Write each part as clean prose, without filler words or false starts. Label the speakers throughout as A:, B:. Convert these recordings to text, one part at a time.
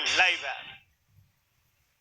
A: Live है।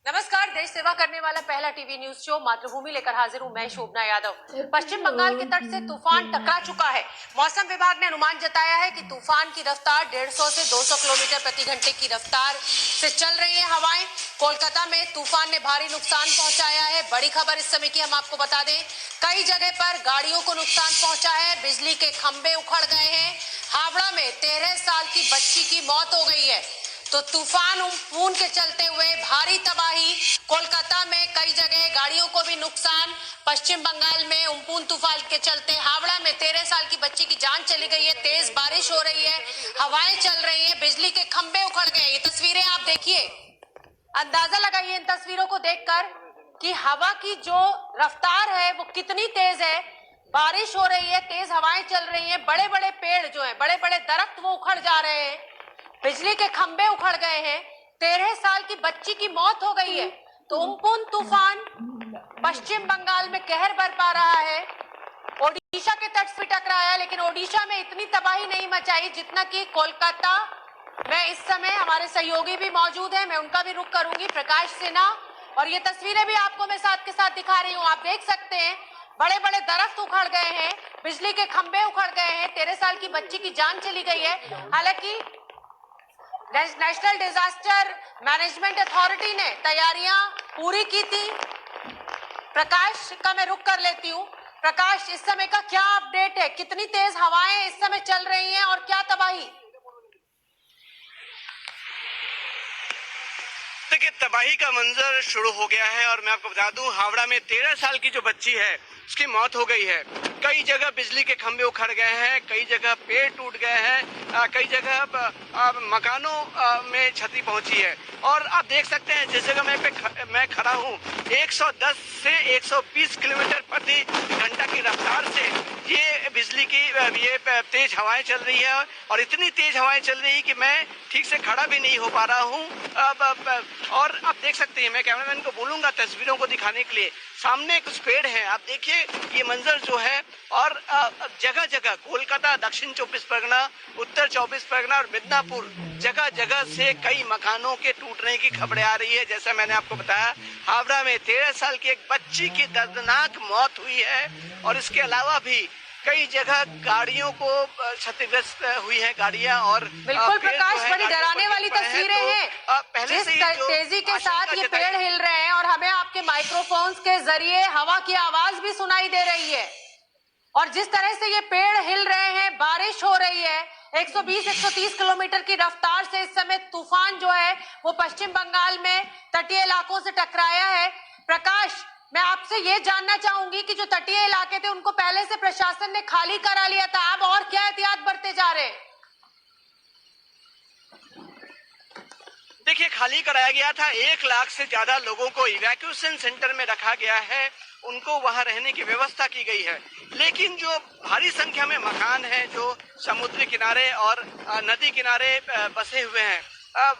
B: नमस्कार, देश सेवा करने वाला पहला टीवी न्यूज शो मातृभूमि लेकर हाजिर हूं मैं शोभना यादव। पश्चिम बंगाल के तट से तूफान टकरा चुका है। मौसम विभाग ने अनुमान जताया है कि तूफान की रफ्तार 150 से 200 किलोमीटर प्रति घंटे की रफ्तार से चल रही है हवाएं। कोलकाता में तूफान ने भारी नुकसान पहुंचाया है। बड़ी खबर इस समय की हम आपको बता दें, कई जगह पर गाड़ियों को नुकसान पहुंचा है। बिजली के खंभे उखड़ गए हैं। हावड़ा में 13 साल की बच्ची की मौत हो गई है। तो तूफान उम्पुन के चलते हुए भारी तबाही। कोलकाता में कई जगह गाड़ियों को भी नुकसान। पश्चिम बंगाल में उम्पुन तूफान के चलते हावड़ा में 13 साल की बच्ची की जान चली गई है। तेज बारिश हो रही है, हवाएं चल रही है, बिजली के खंभे उखड़ गए। ये तस्वीरें आप देखिए, अंदाजा लगाइए इन तस्वीरों को देखकर कि हवा की जो रफ्तार है वो कितनी तेज है। बारिश हो रही है, तेज हवाएं चल रही है, बड़े बड़े पेड़ जो है, बड़े बड़े दरख्त वो उखड़ जा रहे हैं, बिजली के खंभे उखड़ गए हैं। 13 साल की बच्ची की मौत हो गई है। तो उम्पुन तूफान पश्चिम बंगाल में कहर बरपा रहा है। ओडिशा के तट पर टकराया, लेकिन ओडिशा में इतनी तबाही नहीं मचाई जितना कि कोलकाता में इस समय हमारे सहयोगी भी मौजूद है। मैं उनका भी रुख करूंगी, प्रकाश सिन्हा, और ये तस्वीरें भी आपको मैं साथ के साथ दिखा रही हूँ। आप देख सकते हैं बड़े बड़े दरख्त उखड़ गए हैं, बिजली के खंभे उखड़ गए हैं, 13 साल की बच्ची की जान चली गई है। हालांकि नेशनल डिजास्टर मैनेजमेंट अथॉरिटी ने तैयारियां पूरी की थी। प्रकाश का मैं रुख कर लेती हूं। प्रकाश, इस समय का क्या अपडेट है? कितनी तेज हवाएं इस समय चल रही हैं और क्या तबाही?
A: देखिए, तबाही का मंजर शुरू हो गया है और मैं आपको बता दूं, हावड़ा में 13 साल की जो बच्ची है उसकी मौत हो गई है। कई जगह बिजली के खंभे उखड़ गए हैं, कई जगह पेड़ टूट गए हैं, कई जगह मकानों में क्षति पहुंची है। और आप देख सकते हैं जिस जगह मैं खड़ा हूं, 110 से 120 किलोमीटर प्रति घंटा की रफ्तार से ये बिजली की ये तेज हवाएं चल रही है और इतनी तेज हवाएं चल रही है कि मैं ठीक से खड़ा भी नहीं हो पा रहा हूं। और आप देख सकते हैं, मैं कैमरामैन को बोलूंगा तस्वीरों को दिखाने के लिए। सामने कुछ पेड़ हैं, आप देखिए ये मंजर जो है। और जगह जगह कोलकाता, दक्षिण 24 परगना, उत्तर 24 परगना और मिदनापुर, जगह जगह से कई मकानों के टूटने की खबरें आ रही है। जैसा मैंने आपको बताया, हावड़ा में 13 साल की एक बच्ची की दर्दनाक मौत हुई है और इसके अलावा भी कई जगह गाड़ियों को क्षतिग्रस्त हुई है गाड़ियां। और
B: बिल्कुल प्रकाश, बड़ी डराने वाली तस्वीरें हैं।
A: पहले
B: जिस
A: से
B: तेजी के साथ ये पेड़ हिल रहे हैं और हमें आपके माइक्रोफोन्स के जरिए हवा की आवाज भी सुनाई दे रही है, और जिस तरह से ये पेड़ हिल रहे हैं, बारिश हो रही है, 120-130 किलोमीटर की रफ्तार से इस समय तूफान जो है वो पश्चिम बंगाल में तटीय इलाकों से टकराया है। प्रकाश, मैं आपसे ये जानना चाहूंगी कि जो तटीय इलाके थे उनको पहले से प्रशासन ने खाली करा लिया था, अब और क्या एहतियात बरते जा रहे हैं?
A: देखिए, खाली कराया गया था। 1 लाख से ज्यादा लोगों को इवैक्यूएशन सेंटर में रखा गया है, उनको वहां रहने की व्यवस्था की गई है। लेकिन जो भारी संख्या में मकान हैं जो समुद्र किनारे और नदी किनारे बसे हुए हैं,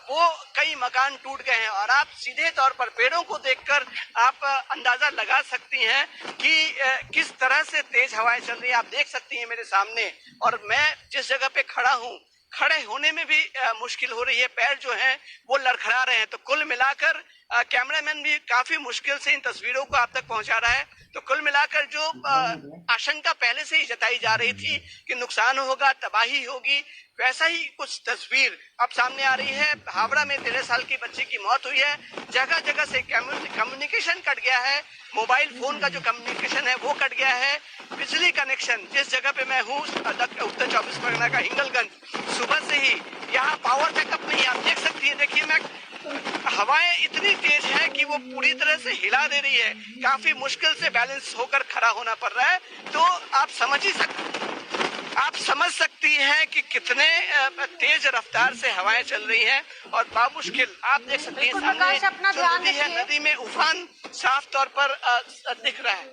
A: वो कई मकान टूट गए हैं। और आप सीधे तौर पर पेड़ों को देखकर आप अंदाजा लगा सकती हैं कि किस तरह से तेज हवाएं चल रही हैं। आप देख सकती हैं मेरे सामने, और मैं जिस जगह पे खड़ा हूँ, खड़े होने में भी मुश्किल हो रही है, पैर जो हैं वो लड़खड़ा रहे हैं। तो कुल मिलाकर कैमरामैन भी काफी मुश्किल से इन तस्वीरों को आप तक पहुंचा रहा है। तो कुल मिलाकर जो आशंका पहले से ही जताई जा रही थी कि नुकसान होगा, तबाही होगी, वैसा ही कुछ तस्वीर अब सामने आ रही है। हावड़ा में 13 साल की बच्ची की मौत हुई है। जगह जगह से कम्युनिकेशन कट गया है, मोबाइल फोन का जो कम्युनिकेशन है वो कट गया है। बिजली कनेक्शन, जिस जगह पे मैं हूँ उत्तर 24 परगना का हिंगलगंज, सुबह से ही यहाँ पावर बैकअप नहीं। आप देख सकती है, देखिए मैं, हवाएं इतनी तेज है कि वो पूरी तरह से हिला दे रही है। काफी मुश्किल से बैलेंस होकर खड़ा होना पड़ रहा है। तो आप समझ सकती हैं कि कितने तेज रफ्तार से हवाएं चल रही हैं और बामुश्किल आप देख सकती हैं सामने जो नदी है, नदी में उफान साफ तौर पर दिख रहा है।